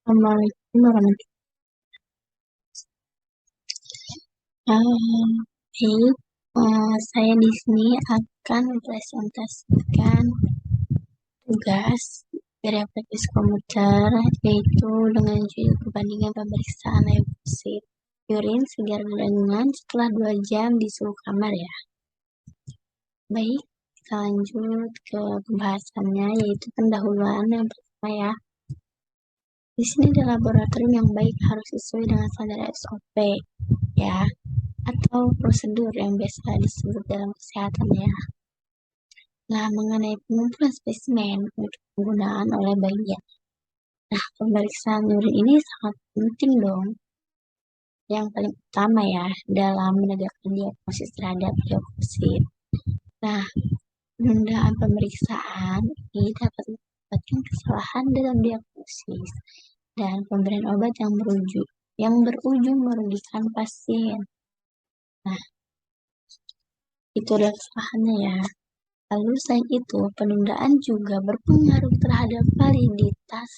Assalamualaikum warahmatullahi wabarakatuh. Baik, saya di sini akan mempresentasikan tugas dari aplikasi komputer, yaitu dengan judul perbandingan pemeriksaan leukosit urin segar dengan setelah 2 jam di suhu kamar ya. Baik, kita lanjut ke pembahasannya, yaitu pendahuluan yang pertama ya. Di sini ada laboratorium yang baik harus sesuai dengan standar SOP ya, atau prosedur yang biasa disebut dalam kesehatan ya. Nah, mengenai pengumpulan spesimen untuk penggunaan oleh bagian. Nah, pemeriksaan urin ini sangat penting dong. Yang paling utama ya dalam menegakkan diagnosis terhadap leukosit. Nah, penundaan pemeriksaan ini dapat menyebabkan kesalahan dalam diagnosis dan pemberian obat yang berujung merugikan pasien. Nah, itu adalah kesalahannya ya. Lalu selain itu, penundaan juga berpengaruh terhadap validitas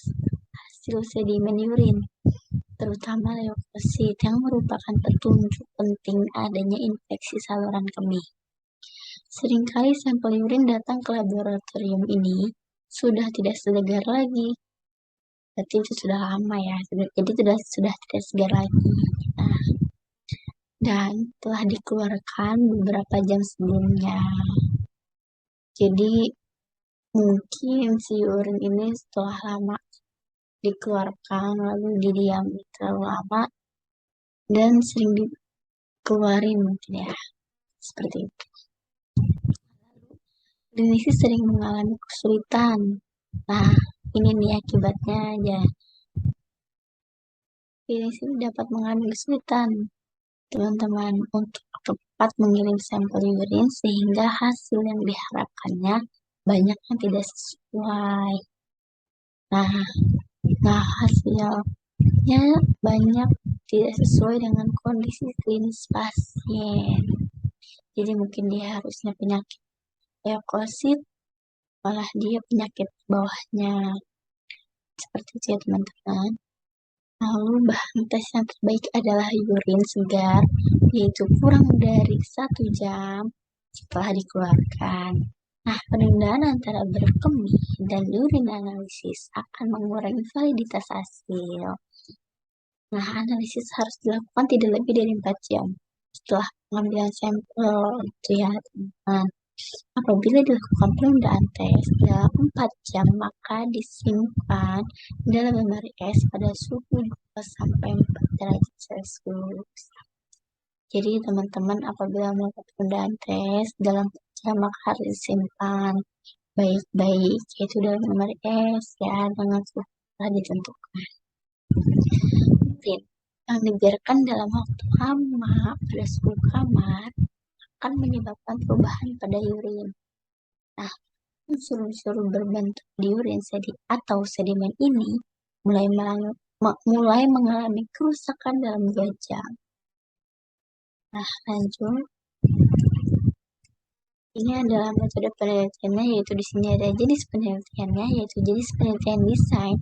hasil sedimen urin, terutama leukosit yang merupakan petunjuk penting adanya infeksi saluran kemih. Seringkali sampel urin datang ke laboratorium ini sudah tidak segar lagi. Berarti itu sudah lama ya, jadi sudah tidak segar lagi. Nah, dan telah dikeluarkan beberapa jam sebelumnya. Jadi mungkin si urin ini setelah lama dikeluarkan lalu didiam terlalu lama dan sering dikeluarin mungkin ya, seperti itu. Klinisi sering mengalami kesulitan. Nah, ini nih akibatnya aja. Klinisi dapat mengalami kesulitan teman-teman untuk tepat mengirim sampel urin sehingga hasil yang diharapkannya banyak yang tidak sesuai. Nah, hasilnya banyak tidak sesuai dengan kondisi klinis pasien. Jadi mungkin dia harusnya penyakit leukosit, malah dia penyakit bawahnya. Seperti itu ya teman-teman. Lalu bahan tes yang terbaik adalah urin segar, yaitu kurang dari 1 jam setelah dikeluarkan. Nah, penundaan antara berkemih dan urin analisis akan mengurangi validitas hasil. Nah, analisis harus dilakukan tidak lebih dari 4 jam setelah pengambilan sampel itu ya teman-teman. Apabila dilakukan penundaan tes dalam 4 jam, maka disimpan dalam lemari es pada suhu 2 sampai 4 derajat Celcius. Jadi teman-teman apabila melakukan penundaan tes dalam 4 jam maka harus disimpan baik-baik, yaitu dalam lemari es ya dengan suhu telah ditentukan. Urin yang dibiarkan dalam waktu lama pada suhu kamar akan menyebabkan perubahan pada urin. Nah, unsur-unsur berbentuk di urin atau sedimen ini mulai mengalami kerusakan dalam 2 jam. Nah, lanjut. Ini adalah metode penelitiannya, yaitu di sini ada jenis penelitiannya, yaitu jenis penelitian desain.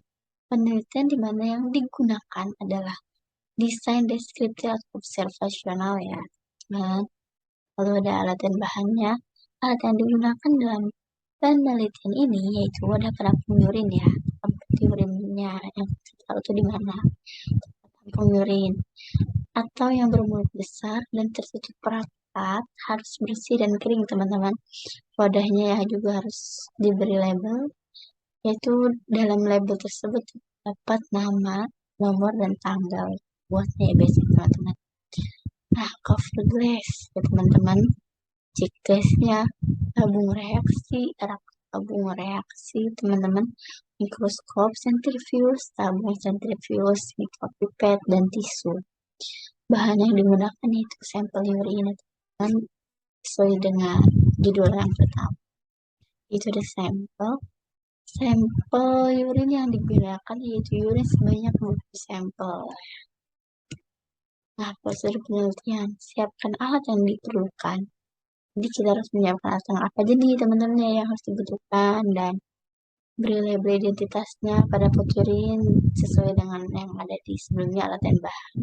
Penelitian di mana yang digunakan adalah desain deskriptif atau observasional ya. Nah, lalu ada alat dan bahannya. Alat yang digunakan dalam penelitian ini yaitu wadah penampung urin ya, tempat urinnya yang tahu itu di mana, tampung urin atau yang bermulut besar dan tertutup rapat, harus bersih dan kering teman-teman. Wadahnya ya juga harus diberi label, yaitu dalam label tersebut terdapat nama, nomor dan tanggal buatnya ya biasanya teman-teman. Nah, cover glass ya teman-teman, cek gasnya, tabung reaksi teman-teman, mikroskop sentrifuge, tabung sentrifuge, mikropipet dan tisu. Bahan yang digunakan yaitu sampel urin teman, sesuai dengan judul yang pertama. Itu ada sampel urin yang digunakan yaitu urin sebanyak 20 sampel. Nah, prosedur penelitian, siapkan alat yang diperlukan. Jadi kita harus menyiapkan alat yang apa aja nih teman-teman yang harus dibutuhkan, dan beri label identitasnya pada foto urin sesuai dengan yang ada di sebelumnya alat dan bahan.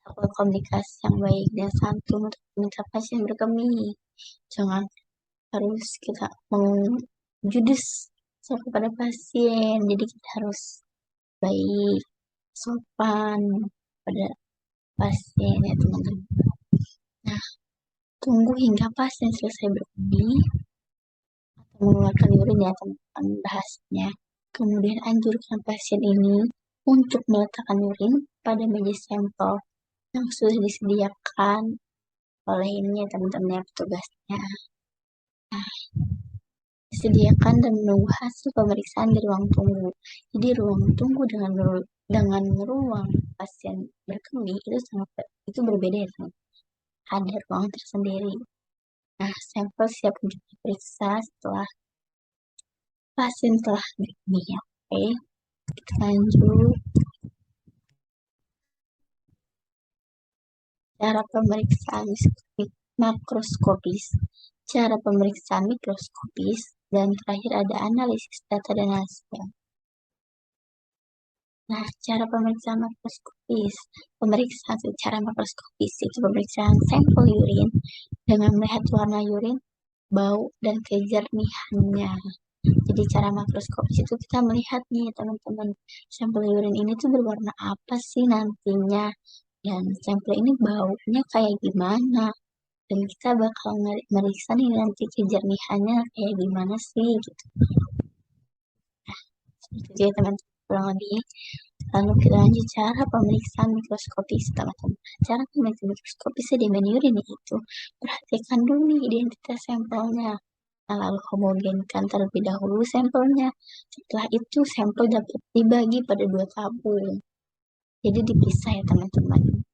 Lakukan komunikasi yang baik dan santun untuk meminta pasien berkemih. Jangan harus kita menjudes kepada pasien. Jadi kita harus baik, sopan pada pasien ya teman-teman. Nah, tunggu hingga pasien selesai berkemih atau mengeluarkan urin ya teman-teman bahasnya. Kemudian anjurkan pasien ini untuk meletakkan urin pada meja sampel yang sudah disediakan oleh ini ya teman-teman ya petugasnya. Nah, disediakan dan menunggu hasil pemeriksaan di ruang tunggu. Jadi ruang tunggu dengan ruang pasien berkemih itu itu berbeda ya teman. Ada ruang tersendiri. Nah, sampel siap untuk diperiksa setelah pasien telah berkemih ya. Oke, kita lanjut. Cara pemeriksaan makroskopis, cara pemeriksaan mikroskopis, dan terakhir ada analisis data dan hasil. Nah, cara pemeriksaan makroskopis. Pemeriksaan secara makroskopis itu pemeriksaan sampel urin dengan melihat warna urin, bau, dan kejernihannya. Jadi cara makroskopis itu kita melihat nih teman-teman, sampel urin ini tuh berwarna apa sih nantinya, dan sampel ini baunya kayak gimana, dan kita bakal meriksa nih nanti kejernihannya kayak gimana sih gitu. Nah, seperti itu ya teman-teman kurang lebih. Lalu kita lanjut cara pemeriksaan mikroskopis teman-teman. Cara pemeriksaan mikroskopis sedimen urin itu perhatikan dulu nih identitas sampelnya. Nah, lalu homogenkan terlebih dahulu sampelnya. Setelah itu sampel dapat dibagi pada 2 tabung. Jadi dipisah ya teman-teman.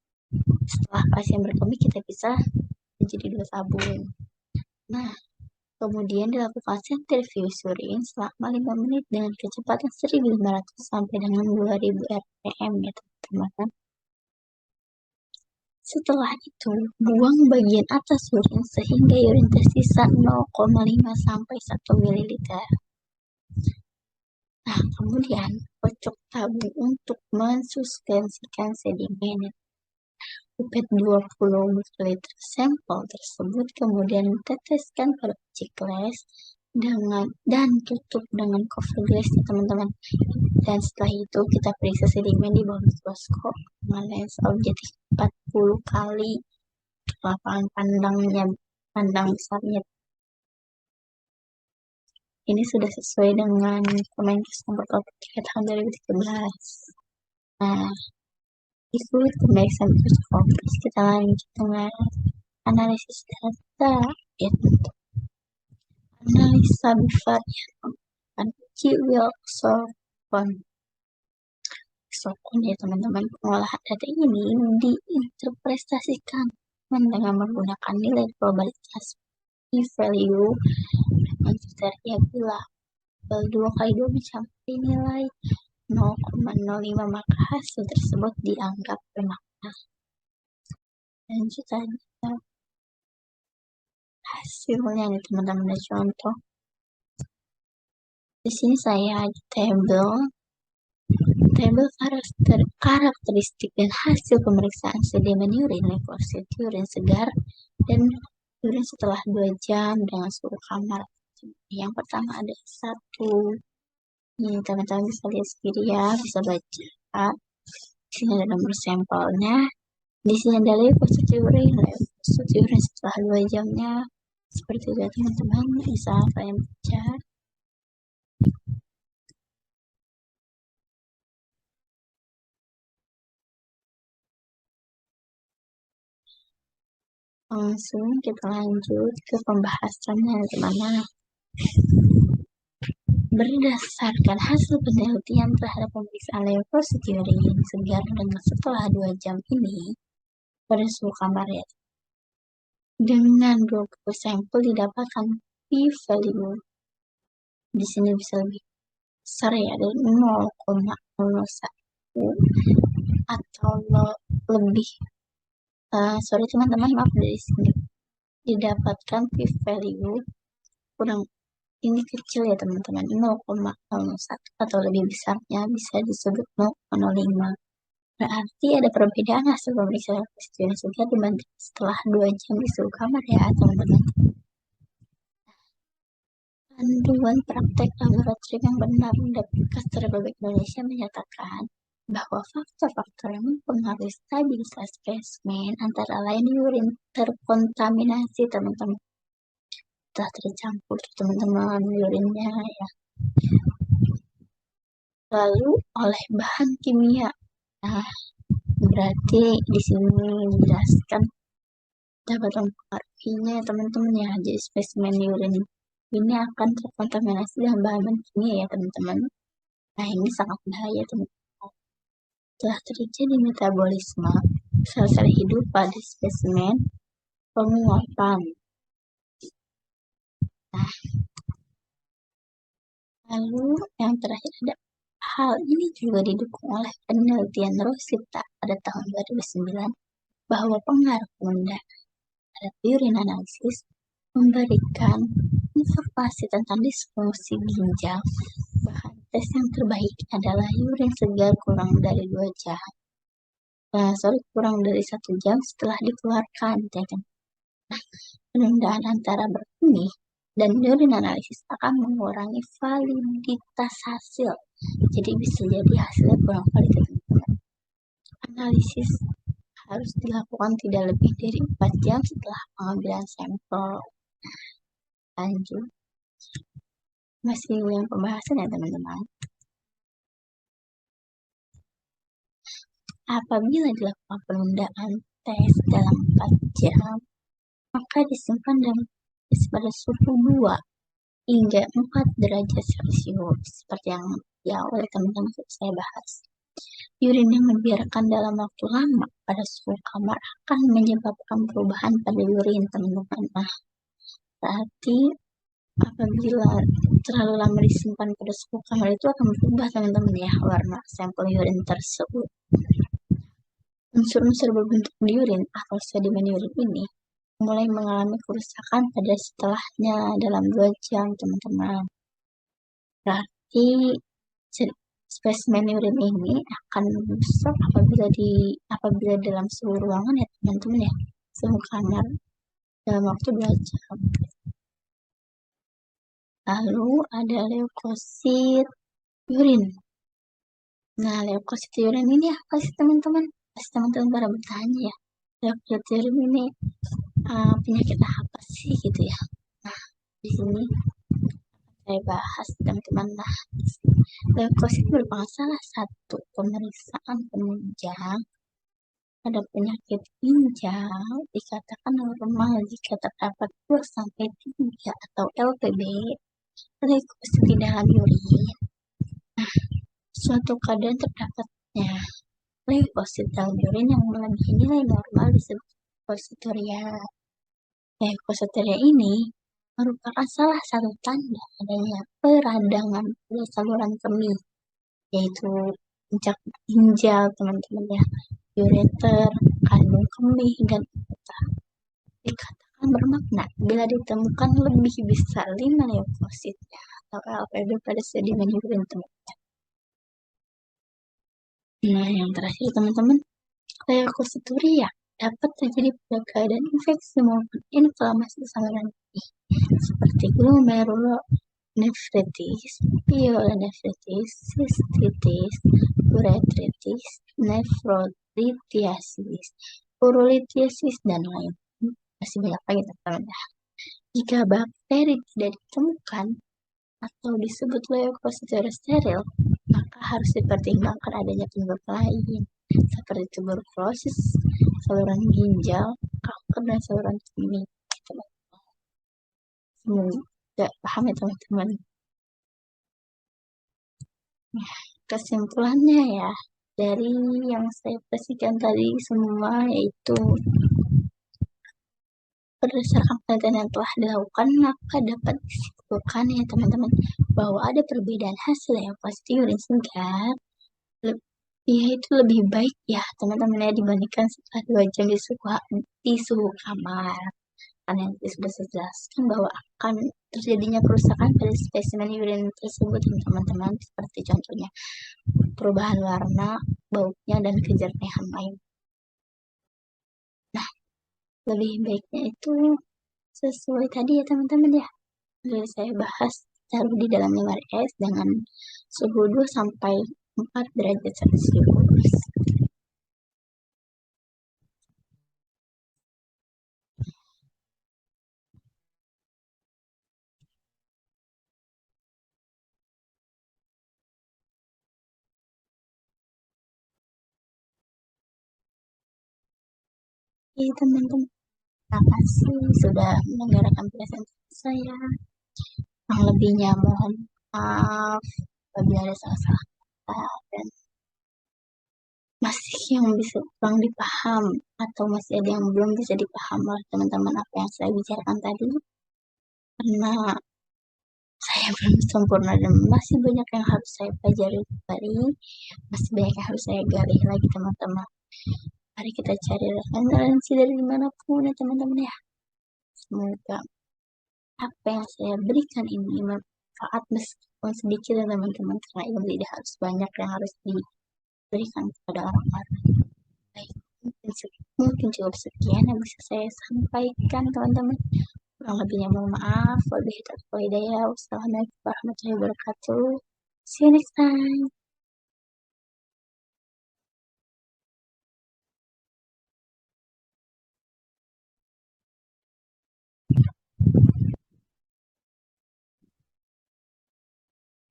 Setelah pasien berkemih kita pisah menjadi 2 tabung. Nah, kemudian dilakukan sentrifuge urin selama 5 menit dengan kecepatan 1500 sampai dengan 2000 rpm ya teman-teman. Setelah itu, buang bagian atas urin sehingga urin tersisa 0,5 sampai 1 ml. Nah, kemudian kocok tabung untuk mensuspensikan sedimen. Pipet 20 ml sampel tersebut kemudian diteteskan pada uji glass dan tutup dengan cover glass teman-teman. Dan setelah itu kita periksa sedimen di bawah mikroskop dengan lensa objektif 40 kali lapangan pandang besarnya. Ini sudah sesuai dengan Kemenkes nomor 23 tahun 2013. Nah, itu pemeriksaan mikroskopis. Kita lanjut dengan analisis data ya. Analisa bivarian dan Wilson ya teman-teman. Pengolahan data ini diinterpretasikan dengan menggunakan nilai probabilitas p-value dan kriteria bila 2 kali 2 mencapai nilai 0,05 maka hasil tersebut dianggap bermakna. Lanjut hasilnya nih teman-teman, ada contoh. Di sini saya ada tabel karakteristik dan hasil pemeriksaan sedimen urin, leukosit urin segar dan urin setelah 2 jam dengan suhu kamar. Yang pertama ada 1. Ini teman-teman bisa lihat sendiri ya, bisa baca. Di sini ada nomor sampelnya. Di sini ada leukosit urin setelah 2 jamnya. Seperti itu ya teman-teman, bisa kalian baca. Langsung kita lanjut ke pembahasannya teman-teman. Berdasarkan hasil penelitian terhadap pemeriksaan leukosit urin segar dan setelah 2 jam ini pada suhu kamar ya. Dengan 20 sampel didapatkan p-value. Di sini bisa lebih besar ya, dari 0,01 atau lebih. Sorry teman-teman, maaf, dari sini didapatkan p-value kurang ini kecil ya teman-teman, 0,01 atau lebih besarnya bisa disebut 0,05. Berarti ada perbedaan hasil pemeriksaan Presiden segar dibanding setelah 2 jam di suhu kamar ya teman-teman. Panduan praktek laboratorium yang benar Dapkes Republik Indonesia menyatakan bahwa faktor-faktor yang mempengaruhi stabilitas spesimen antara lain urin terkontaminasi teman-teman, telah tercampur teman-teman urinnya ya, lalu oleh bahan kimia. Nah, berarti di sini dijelaskan dapat mempengaruhinya ya teman-teman ya. Jadi spesimen urin ini akan terkontaminasi dengan bahan kimia ya teman-teman. Nah, ini sangat bahaya teman-teman. Telah terjadi metabolisme sel-sel hidup pada spesimen penguapan. Nah, lalu yang terakhir ada hal ini juga didukung oleh penelitian Rosita pada tahun 2009 bahwa pengaruh penggunaan terhadap urine analisis memberikan informasi tentang disfungsi ginjal. Bahan tes yang terbaik adalah urin segar kurang dari 2 jam. Kurang dari 1 jam setelah dikeluarkan. Nah, penundaan antara benih dan urine analisis akan mengurangi validitas hasil. Jadi bisa jadi hasilnya kurang valid. Analisis harus dilakukan tidak lebih dari 4 jam setelah pengambilan sampel. Lanjut. Masih yang pembahasan ya teman-teman. Apabila dilakukan penundaan tes dalam 4 jam, maka disimpan dalam pada suhu 2 hingga 4 derajat Celcius seperti yang oleh teman-teman saya bahas. Urin yang dibiarkan dalam waktu lama pada suhu kamar akan menyebabkan perubahan pada urin teman-teman. Nah, berarti apabila terlalu lama disimpan pada suhu kamar itu akan berubah teman-teman ya warna sampel urin tersebut. Unsur-unsur berbentuk di urin atau sedimen urin ini mulai mengalami kerusakan pada setelahnya dalam 2 jam teman-teman. Berarti spesimen urin ini akan rusak apabila dalam suhu ruangan ya teman-teman ya, suhu kamar dalam waktu 2 jam. Lalu ada leukosit urin. Nah, leukosit urin ini apa sih teman-teman? Pasti teman-teman pada bertanya ya, leukosit urin ini penyakit apa sih gitu ya. Nah, di sini saya bahas teman-teman. Nah, leukosit merupakan salah satu pemeriksaan penunjang pada penyakit ginjal dikatakan normal jika terdapat 2-3 atau LPB leukosit di dalam urin. Nah, suatu keadaan terdapatnya leukosit dalam urin yang melebihi nilai normal disebut leukosituria. Leukosituria ini merupakan salah satu tanda adanya peradangan pada saluran kemih, yaitu puncak ginjal teman-teman ya, ureter, kandung kemih, dan ureter. Dikatakan bermakna bila ditemukan lebih besar 5 leukositnya atau LPB pada sedimen urin teman-teman. Nah, yang terakhir teman-teman, leukosituria dapat terjadi pada keadaan infeksi maupun inflamasi saluran kemih seperti glomerulonefritis, pyelonefritis, cystitis, uretritis, nefrolithiasis, urolithiasis, dan lain. Masih banyak lagi teman-teman. Jika bakteri tidak ditemukan atau disebut leukosituria steril, maka harus dipertimbangkan adanya penyebab lain seperti tuberkulosis, saluran ginjal, kanker, dan saluran kemih. Semoga paham ya teman-teman. Nah, kesimpulannya ya, dari yang saya presentasikan tadi semua yaitu berdasarkan penelitian yang telah dilakukan, maka dapat disimpulkan ya teman-teman bahwa ada perbedaan hasil yang pasti urin segar itu lebih baik ya teman-teman ya dibandingkan setelah 2 jam di suhu kamar. kerusakan yang sudah saya jelaskan bahwa akan terjadinya kerusakan pada spesimen urin tersebut, teman-teman, seperti contohnya perubahan warna, baunya, dan kejernihan air. Nah, lebih baiknya itu sesuai tadi ya teman-teman ya. Jadi saya bahas taruh di dalam lemari es dengan suhu 2 sampai 4 derajat Celcius. Oke teman-teman, terima kasih sudah mendengarkan presentasi saya. Yang lebihnya mohon maaf apabila ada salah-salah kata dan masih yang bisa kurang dipaham atau masih ada yang belum bisa dipaham oleh teman-teman apa yang saya bicarakan tadi, karena saya belum sempurna dan masih banyak yang harus saya pelajari kembali, masih banyak yang harus saya gali lagi teman-teman. Mari kita cari referensi dari dimanapun ya teman-teman ya. Semoga apa yang saya berikan ini bermanfaat meskipun sedikit ya teman-teman, karena ilmu tidak harus banyak yang harus diberikan kepada orang-orang. Baik, mungkin cukup sekian yang bisa saya sampaikan teman-teman. Kurang lebihnya mohon maaf. Wabillahi taufiq wal hidayah. Wassalamualaikum warahmatullahi wabarakatuh. See you next time.